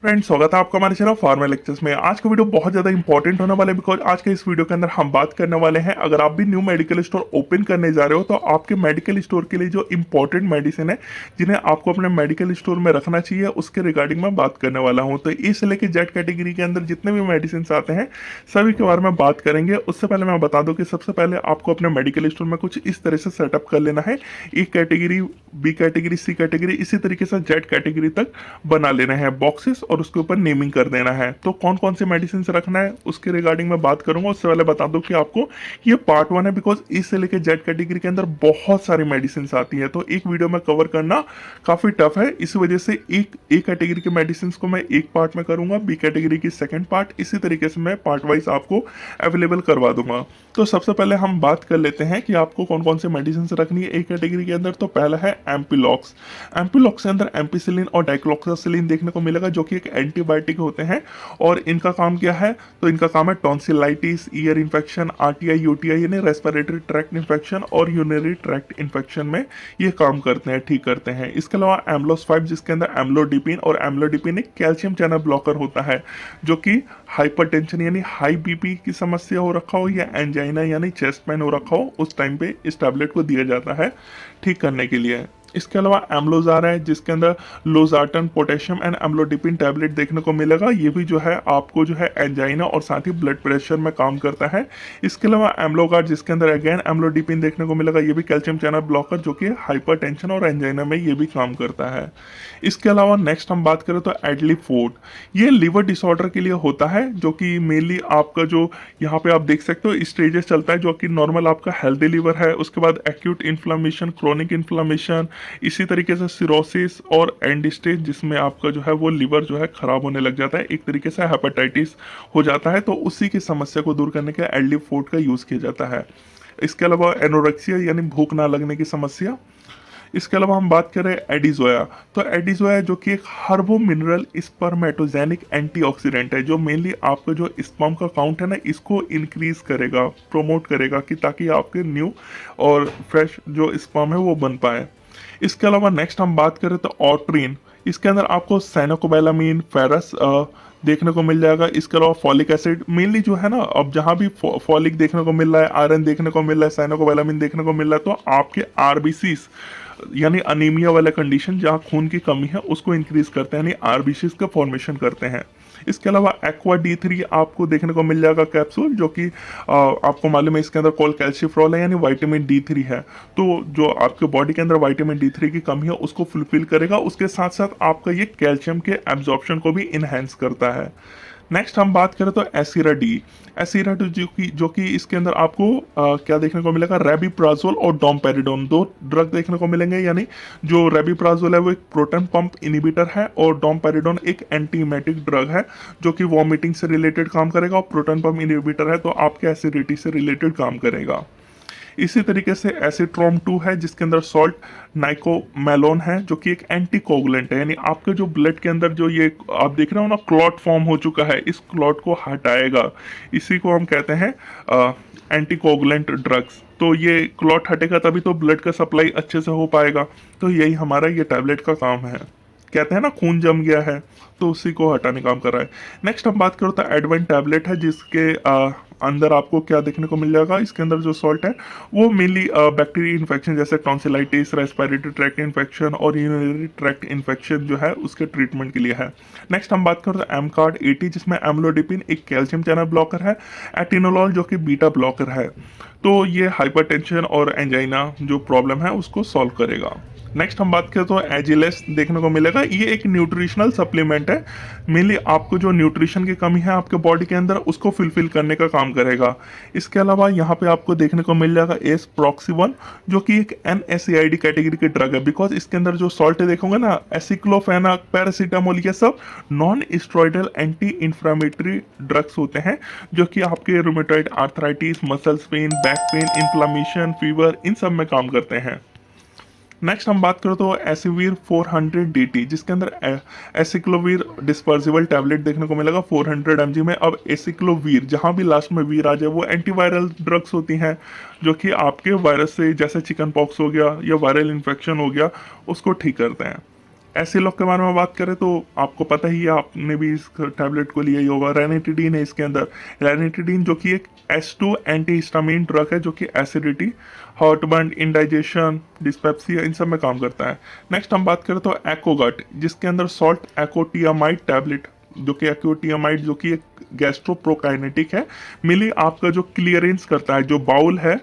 Friends, स्वागत है आपका हमारे चैनल फार्मा लेक्चर्स में। आज का वीडियो बहुत ज़्यादा इंपॉर्टेंट होने वाला है बिकॉज आज के इस वीडियो के अंदर हम बात करने वाले हैं, अगर आप भी न्यू मेडिकल स्टोर ओपन करने जा रहे हो तो आपके मेडिकल स्टोर के लिए जो इंपॉर्टेंट मेडिसिन है जिन्हें आपको अपने मेडिकल स्टोर में रखना चाहिए उसके रिगार्डिंग मैं बात करने वाला हूँ। तो ए से लेकर जेड कैटेगरी के अंदर जितने भी मेडिसिन आते हैं सभी के बारे में बात करेंगे। उससे पहले मैं बता दूं कि सबसे पहले आपको अपने मेडिकल स्टोर में कुछ इस तरह से सेटअप कर लेना है। A category, B category, C category, इसी तरीके से जेड कैटेगरी तक बना लेना है बॉक्सेस और उसके ऊपर नेमिंग कर देना है। तो कौन कौन से मेडिसिन रखना है उसके रिगार्डिंग मैं बात करूंगा। उससे पहले बता दूं कि आपको ये पार्ट 1 है बिकॉज ई से लेकर जेड कैटेगरी के अंदर बहुत सारी मेडिसिन आती है तो एक वीडियो में कवर करना काफी टफ है। इस वजह से एक ए कैटेगरी के मेडिसिन को मैं एक पार्ट में करूंगा, बी कैटेगरी की सेकंड पार्ट, इसी तरीके से मैं पार्ट वाइज आपको अवेलेबल करवा दूंगा। तो सबसे पहले हम बात कर लेते हैं कि आपको कौन कौन से मेडिसिन रखनी है ए कैटेगरी के अंदर। तो पहला है एम्पिलॉक्स। एम्पिलॉक्स के अंदर एम्पिसिलिन और डाइक्लोक्सासिलिन देखने को मिलेगा जो कि एक एंटीबायोटिक होते हैं। और इनका काम क्या है? तो इनका काम है tonsillitis, ear infection, RTI, UTI यानी रेस्पिरेटरी ट्रैक्ट इन्फेक्शन और यूरिनरी ट्रैक्ट इन्फेक्शन में ये काम करते हैं, ठीक करते हैं। इसके अलावा एम्लोस 5 जिसके अंदर एम्लोडिपिन, और एम्लोडिपिन एक कैल्शियम चैनल ब्लॉकर होता है जो कि हाइपरटेंशन यानी हाई बीपी की समस्या हो रखा हो या एंजाइना यानी चेस्ट पेन हो रखा हो उस टाइम पे इस टैबलेट को दिया जाता है ठीक करने के लिए। इसके अलावा एम्लोजार है जिसके अंदर लोजार्टन, पोटेशियम एंड एम्लोडिपिन टैबलेट देखने को मिलेगा। ये भी जो है आपको जो है एंजाइना और साथ ही ब्लड प्रेशर में काम करता है। इसके अलावा एम्लोगार्ड जिसके अंदर अगेन एम्लोडिपिन देखने को मिलेगा, ये भी कैल्शियम चैनल ब्लॉकर जो कि हाइपरटेंशन और एंजाइना में ये भी काम करता है। इसके अलावा नेक्स्ट हम बात करें तो एडलीफोर्ट, ये लीवर डिसऑर्डर के लिए होता है जो कि मेनली आपका जो यहाँ पे आप देख सकते हो स्टेजेस चलता है जो कि नॉर्मल आपका हेल्दी लीवर है, उसके बाद एक्यूट इन्फ्लामेशन, क्रोनिक इन्फ्लामेशन, इसी तरीके से सिरोसिस और एंड स्टेज जिसमें आपका जो है वो लिवर जो है खराब होने लग जाता है, एक तरीके से हेपेटाइटिस हो जाता है। तो उसी की समस्या को दूर करने के लिए एडलीफोर्ट का यूज किया जाता है। इसके अलावा एनोरेक्सिया यानी भूख ना लगने की समस्या। इसके अलावा हम बात करें एडिजोया, तो एडिजोया जो कि एक हर्बो मिनरल स्पर्मेटोजेनिक एंटीऑक्सीडेंट है जो मेनली आपका जो स्पर्म का काउंट है ना इसको इंक्रीज करेगा, प्रोमोट करेगा कि ताकि आपके न्यू और फ्रेश जो स्पर्म है वो बन पाए। इसके अलावा नेक्स्ट हम बात करें तो ऑट्रीन, इसके अंदर आपको साइनोकोबैलामीन, फेरस देखने को मिल जाएगा। इसके अलावा फॉलिक एसिड, मेनली जो है ना अब जहाँ भी फॉलिक देखने को मिल रहा है, आयरन देखने को मिल रहा है, साइनोकोबैलामीन देखने को मिल रहा है, तो आपके आरबीसीस यानी अनीमिया वाला कंडीशन जहाँ खून की कमी है उसको इंक्रीज करते हैं, यानी आरबीसीस का फॉर्मेशन करते हैं। इसके अलावा एक्वा D3 आपको देखने को मिल जाएगा कैप्सूल जो कि आपको मालूम है इसके अंदर कोल कैल्शिफ्रॉल है यानी विटामिन D3 है। तो जो आपके बॉडी के अंदर विटामिन D3 की कमी है उसको फुलफिल करेगा, उसके साथ साथ आपका ये कैल्शियम के एब्जॉर्प्शन को भी इनहेंस करता है। नेक्स्ट हम बात करें तो एसिरा डी, एसिरा डी जो कि इसके अंदर आपको क्या देखने को मिलेगा, रेबिप्राजोल और डोमपेरिडोन, दो ड्रग देखने को मिलेंगे। यानी जो रेबिप्राजोल है वो एक प्रोटॉन पंप इनिबिटर है और डोमपेरिडोन एक एंटीमेटिक ड्रग है जो कि वॉमिटिंग से रिलेटेड काम करेगा, और प्रोटॉन पंप इनिबिटर है तो आपके एसिडिटी से रिलेटेड काम करेगा। इसी तरीके से एसिट्रोम 2 है जिसके अंदर सॉल्ट नाइकोमेलोन है जो कि एक एंटीकोगुलेंट है, यानी आपके जो ब्लड के अंदर जो ये आप देख रहे हो ना क्लॉट फॉर्म हो चुका है, इस क्लॉट को हटाएगा। इसी को हम कहते हैं एंटीकोगुलेंट ड्रग्स। तो ये क्लॉट हटेगा तभी तो ब्लड का सप्लाई अच्छे से हो पाएगा। तो यही हमारा ये टैबलेट का काम है। कहते हैं ना खून जम गया है तो उसी को हटाने काम कर रहा है। नेक्स्ट हम बात करो तो एडवेंट टैबलेट है जिसके अंदर आपको क्या देखने को मिल जाएगा, इसके अंदर जो सॉल्ट है वो मेनली बैक्टीरिया इन्फेक्शन जैसे टॉन्सिलाइटिस, रेस्पिरेटरी ट्रैक्ट इन्फेक्शन और यूरिनरी ट्रैक्ट इन्फेक्शन जो है उसके ट्रीटमेंट के लिए है। नेक्स्ट हम बात करें तो एम कार्ड 80 जिसमें एम्लोडिपिन एक कैल्शियम चैनल ब्लॉकर है, एटिनोलॉल जो कि बीटा ब्लॉकर है। तो ये हाइपरटेंशन और एंजाइना जो प्रॉब्लम है उसको सॉल्व करेगा। नेक्स्ट हम बात करें तो एजिलेस देखने को मिलेगा, ये एक न्यूट्रिशनल सप्लीमेंट है, मेनली आपको जो न्यूट्रिशन की कमी है आपके बॉडी के अंदर उसको फुलफिल करने का काम करेगा। इसके अलावा यहाँ पे आपको देखने को मिल जाएगा एस प्रॉक्सीवन जो कि एक NSAID कैटेगरी की ड्रग है, बिकॉज इसके अंदर जो सॉल्ट देखोगे ना एसिक्लोफेनाक, पैरासीटामोल, ये सब non steroidal anti inflammatory drugs होते हैं जो कि आपके rheumatoid arthritis, muscles pain, back pain, inflammation, fever in सब में काम करते हैं। नेक्स्ट हम बात करें तो एसिवीर 400 DT जिसके अंदर एसिक्लोवीर डिस्पर्सिबल टैबलेट देखने को मिलेगा 400 mg में। अब एसिक्लोवीर जहाँ भी लास्ट में वीर आ जाए वो एंटीवायरल ड्रग्स होती हैं जो कि आपके वायरस से जैसे चिकन पॉक्स हो गया या वायरल इन्फेक्शन हो गया उसको ठीक करते हैं। एसिलॉक के बारे में बात करें तो आपको पता ही है, आपने भी इस टैबलेट को लिया ही होगा। रेनिटिडीन है इसके अंदर। रेनिटिडीन जो कि एक S2 एंटी हिस्टामिन ड्रग है जो कि एसिडिटी, हार्टबर्न, इंडाइजेशन, डिस्पेप्सिया इन सब में काम करता है। नेक्स्ट हम बात करें तो एक्ोगट, जिसके अंदर सॉल्ट एकोटियामाइड टैबलेट जो कि एक्योटियामाइड जो कि एक गैस्ट्रोप्रोकाइनेटिक है, मिली आपका जो क्लियरेंस करता है, जो बाउल है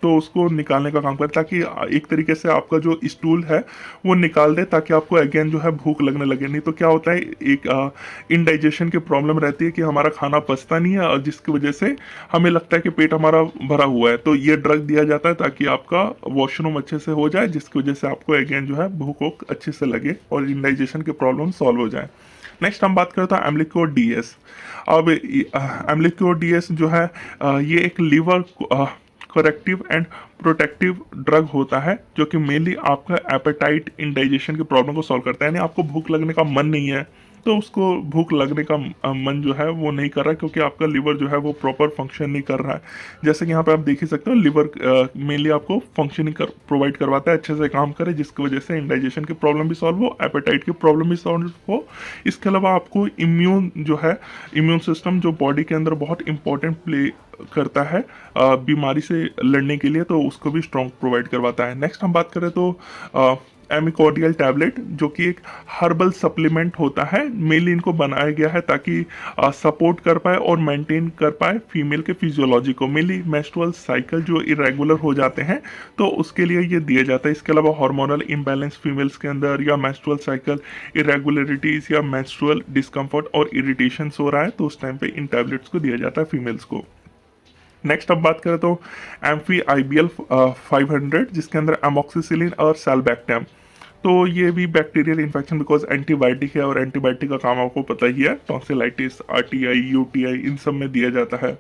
तो उसको निकालने का काम करता है, ताकि एक तरीके से आपका जो स्टूल है वो निकाल दे, ताकि आपको अगेन जो है भूख लगने लगे। नहीं तो क्या होता है, एक इंडाइजेशन की प्रॉब्लम रहती है कि हमारा खाना पचता नहीं है और जिसकी वजह से हमें लगता है कि पेट हमारा भरा हुआ है। तो ये ड्रग दिया जाता है ताकि आपका वॉशरूम अच्छे से हो जाए, जिसकी वजह से आपको अगेन जो है भूख अच्छे से लगे और इंडाइजेशन की प्रॉब्लम सॉल्व हो जाए। नेक्स्ट हम बात करें तो एम्लिक्योर डीएस। अब एम्लिक्योर डीएस जो है ये एक liver corrective and protective drug होता है जो कि मेनली आपका एपेटाइट, इंडाइजेशन की प्रॉब्लम को सॉल्व करता है। यानी आपको भूख लगने का मन नहीं है तो उसको भूख लगने का मन जो है वो नहीं कर रहा है, क्योंकि आपका लिवर जो है वो प्रॉपर फंक्शन नहीं कर रहा है। जैसे कि यहाँ पे आप देख ही सकते हो, लिवर मेनली आपको फंक्शनिंग प्रोवाइड करवाता है, अच्छे से काम करे, जिसकी वजह से इंडाइजेशन की प्रॉब्लम भी सॉल्व हो, एपेटाइट की प्रॉब्लम भी सॉल्व हो। इसके अलावा आपको इम्यून जो है, इम्यून सिस्टम जो बॉडी के अंदर बहुत इंपॉर्टेंट प्ले करता है बीमारी से लड़ने के लिए, तो उसको भी स्ट्रॉन्ग प्रोवाइड करवाता है। नेक्स्ट हम बात करें तो एमिकोडियल टैबलेट जो कि एक हर्बल सप्लीमेंट होता है। मेनली इनको बनाया गया है ताकि सपोर्ट कर पाए और मेंटेन कर पाए फीमेल के फिजियोलॉजी को। मेनली मेंस्ट्रुअल साइकिल जो इरेगुलर हो जाते हैं तो उसके लिए ये दिया जाता है। इसके अलावा हार्मोनल इम्बैलेंस फीमेल्स के अंदर या मेंस्ट्रुअल साइकिल इरेगुलरिटीज या मेंस्ट्रुअल डिस्कम्फर्ट और इरिटेशन हो रहा है तो उस टाइम पे इन टैबलेट्स को दिया जाता है फीमेल्स को। नेक्स्ट अब बात करें तो एम्फी IBL 500, जिसके अंदर एमोक्सिसिलिन और सेल्बैक्टम। तो ये भी बैक्टीरियल इन्फेक्शन बिकॉज एंटीबायोटिक है और एंटीबायोटिक का काम आपको पता ही है, टॉन्सिलाइटिस, RTI, UTI इन सब में दिया जाता है।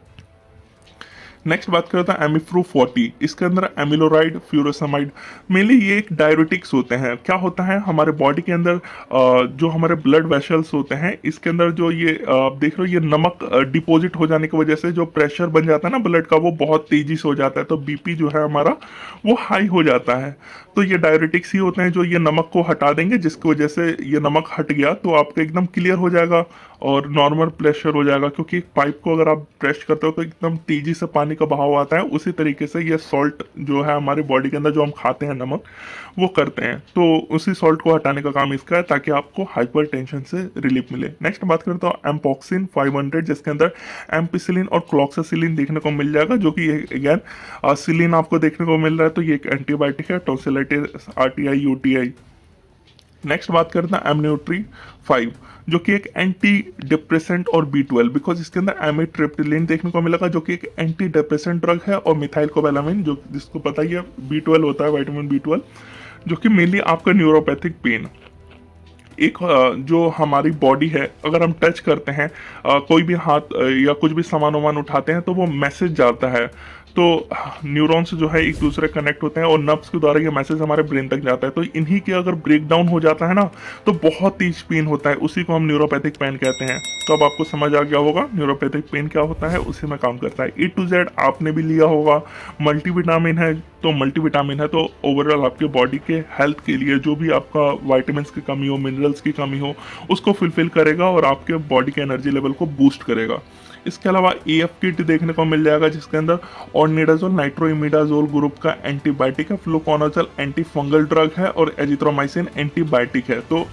नेक्स्ट बात करते हैं एमिफ्रू 40। इसके अंदर एमिलोराइड, फ्यूरोसमाइड, मेनली ये एक डायरेटिक्स होते हैं। क्या होता है हमारे बॉडी के अंदर जो हमारे ब्लड वेसल्स होते हैं इसके अंदर जो ये देख रहे हो, ये नमक डिपॉजिट हो जाने की वजह से जो प्रेशर बन जाता है ना ब्लड का, वो बहुत तेजी से हो जाता है, तो BP जो है हमारा वो हाई हो जाता है। तो ये डायरेटिक्स ही होते हैं जो ये नमक को हटा देंगे, जिसकी वजह से ये नमक हट गया तो आपका एकदम क्लियर हो जाएगा और नॉर्मल प्रेशर हो जाएगा। क्योंकि एक पाइप को अगर आप प्रेस करते हो तो एकदम तेजी से पानी का बहाव आता है, उसी तरीके से ये सॉल्ट जो है हमारे बॉडी के अंदर जो हम खाते हैं नमक वो करते हैं, तो उसी सॉल्ट को हटाने का काम इसका है ताकि आपको हाइपर टेंशन से रिलीफ मिले। नेक्स्ट बात करें तो एम्पॉक्सिन 500, जिसके अंदर एम्पिसिलिन और क्लॉक्सासिलिन देखने को मिल जाएगा, जो कि अगेन सिलिन आपको देखने को मिल रहा है, तो ये एक एंटीबायोटिक है, टॉन्सिलाइटिस, RTI, UTI। नेक्स्ट बात करते हैं एमन्यूट्री 5, जो कि एक एंटी डिप्रेसेंट और B12, बिकॉज इसके अंदर एमिट्रिप्टिलिन देखने को मिलेगा जो कि एक एंटी डिप्रेसेंट ड्रग है, और मिथाइल कोबालामिन जो जिसको पता ही है B12 होता है, विटामिन B12, जो कि मेनली आपका न्यूरोपैथिक पेन, एक जो हमारी बॉडी है अगर हम टच करते हैं कोई भी हाथ या कुछ भी सामान वामान उठाते हैं तो वो मैसेज जाता है, तो न्यूरॉन्स जो है एक दूसरे कनेक्ट होते हैं और नर्व्स के द्वारा ये मैसेज हमारे ब्रेन तक जाता है। तो इन्हीं के अगर ब्रेक डाउन हो जाता है ना तो बहुत तेज पेन होता है, उसी को हम न्यूरोपैथिक पेन कहते हैं। तो अब आपको समझ आ गया होगा न्यूरोपैथिक पेन क्या होता है, उसी में काम करता है। A to Z आपने भी लिया होगा। मल्टीविटामिन है तो मल्टीविटामिन है तो ओवरऑल आपके बॉडी के हेल्थ के लिए जो भी आपका वाइटामिन्स की कमी हो, मिनरल्स की कमी हो, उसको फुलफिल करेगा और आपके बॉडी के एनर्जी लेवल को बूस्ट करेगा। इसके अलावा AF किट देखने को मिल जाएगा, जिसके अंदर ऑर्निडाजोल नाइट्रोइमिडाजोल ग्रुप का एंटीबायोटिक है, फ्लुकोनाजोल एंटी फंगल ड्रग है और एजिथ्रोमाइसिन एंटीबायोटिक है। तो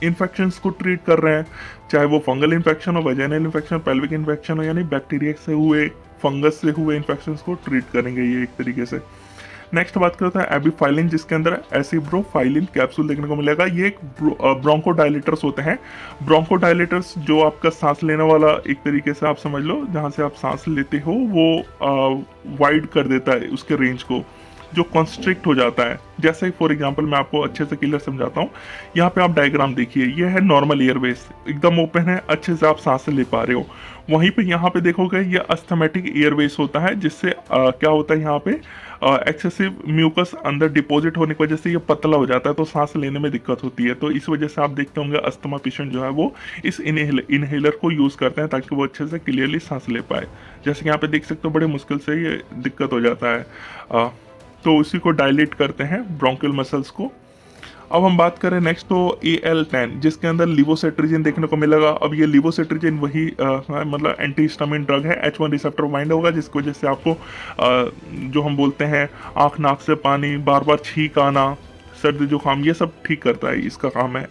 इन्फेक्शंस को ट्रीट कर रहे हैं, चाहे वो फंगल इन्फेक्शन हो, वेजाइनल इन्फेक्शन, पेल्विक इन्फेक्शन हो, यानी बैक्टीरिया से हुए, फंगस से हुए इन्फेक्शंस को ट्रीट करेंगे ये एक तरीके से। नेक्स्ट बात करते हैं एबिफाइलिन, जिसके अंदर एसिब्रोफाइलिन कैप्सूल देखने को मिलेगा। ये एक ब्रोंकोडायलेटर्स होते हैं। ब्रोंकोडायलेटर्स जो आपका सांस लेने वाला एक तरीके से आप समझ लो, जहाँ से आप सांस लेते हो वो वाइड कर देता है उसके रेंज को, जो कॉन्स्ट्रिक्ट हो जाता है। जैसे फॉर एग्जांपल मैं आपको अच्छे से क्लियर समझाता हूँ। यहाँ पे आप डायग्राम देखिए, ये है नॉर्मल एयरवेज, एकदम ओपन है, अच्छे से आप सांस ले पा रहे हो। वहीं पे यहाँ पे देखोगे ये अस्थमेटिक एयरवेज होता है, जिससे क्या होता है यहाँ पे एक्सेसिव म्यूकस अंदर डिपॉजिट होने की वजह से ये पतला हो जाता है, तो सांस लेने में दिक्कत होती है। तो इस वजह से आप देखते होंगे अस्थमा पेशेंट जो है वो इस इनहेलर को यूज़ करते हैं ताकि वो अच्छे से क्लियरली सांस ले पाए। जैसे कि यहाँ पे देख सकते हो बड़े मुश्किल से ये दिक्कत हो जाता है, तो उसी को डायलेट करते हैं ब्रोंकियल मसल्स को। अब हम बात करें नेक्स्ट तो AL10 जिसके अंदर लिवोसेट्रिजिन देखने को मिलेगा। अब ये लिवोसेट्रिजिन वही मतलब एंटी हिस्टामिन ड्रग है, H1 रिसेप्टर बाइंड होगा जिसकी वजह से आपको जो हम बोलते हैं आँख नाक से पानी, बार बार छींक आना, सर्दी जुकाम, ये सब ठीक करता है, इसका काम है,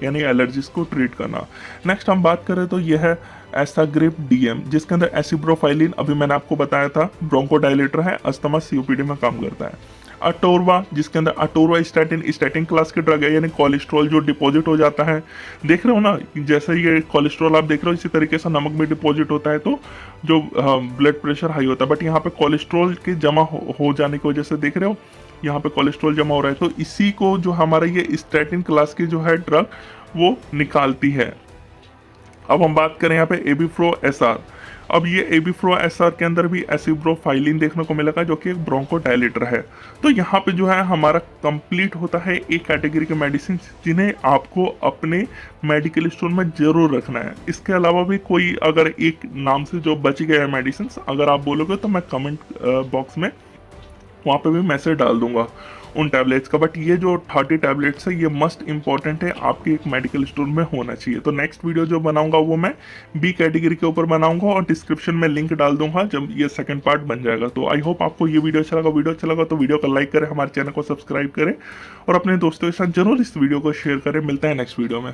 यानी एलर्जीज को ट्रीट करना। नेक्स्ट हम बात करें तो यह है एसाग्रिप DM जिसके अंदर एसिप्रोफाइलिन अभी मैंने आपको बताया था ब्रोंकोडायलेटर है, अस्थमा COPD में काम करता है। अटोरवा जिसके अंदर अटोरवा स्टैटिन क्लास की ड्रग है, यानी कोलेस्ट्रॉल जो डिपॉजिट हो जाता है, देख रहे हो ना, जैसे ये कोलेस्ट्रॉल आप देख रहे हो इसी तरीके से नमक में डिपॉजिट होता है तो जो ब्लड प्रेशर हाई होता है, बट यहाँ पे कोलेस्ट्रॉल के जमा हो जाने की वजह से देख रहे हो यहाँ पे कोलेस्ट्रॉल जमा हो रहा है, तो इसी को जो हमारा ये स्टैटिन क्लास की जो है ड्रग वो निकालती है। अब हम बात करें यहाँ पे एबिफ्रो SR। अब ये एबिफ्रो SR के अंदर भी एसिप्रोफाइलिन देखने को मिलेगा जो कि एक ब्रोंकोडायलेटर है। तो यहाँ पे जो है हमारा कंप्लीट होता है एक कैटेगरी के मेडिसिन जिन्हें आपको अपने मेडिकल स्टोर में जरूर रखना है। इसके अलावा भी कोई अगर एक नाम से जो बच गया है मेडिसिन अगर आप बोलोगे तो मैं कमेंट बॉक्स में वहाँ पे भी मैसेज डाल दूंगा उन टैबलेट्स का, बट ये जो 30 टैबलेट्स है ये मस्ट इंपॉर्टेंट है, आपके एक मेडिकल स्टोर में होना चाहिए। तो नेक्स्ट वीडियो जो बनाऊंगा वो मैं B कैटेगरी के ऊपर बनाऊंगा और डिस्क्रिप्शन में लिंक डाल दूंगा जब ये सेकंड पार्ट बन जाएगा। तो आई होप आपको ये वीडियो अच्छा लगा तो वीडियो को लाइक करें, हमारे चैनल को सब्सक्राइब करें और अपने दोस्तों के साथ जरूर इस वीडियो को शेयर करें। मिलते हैं नेक्स्ट वीडियो में।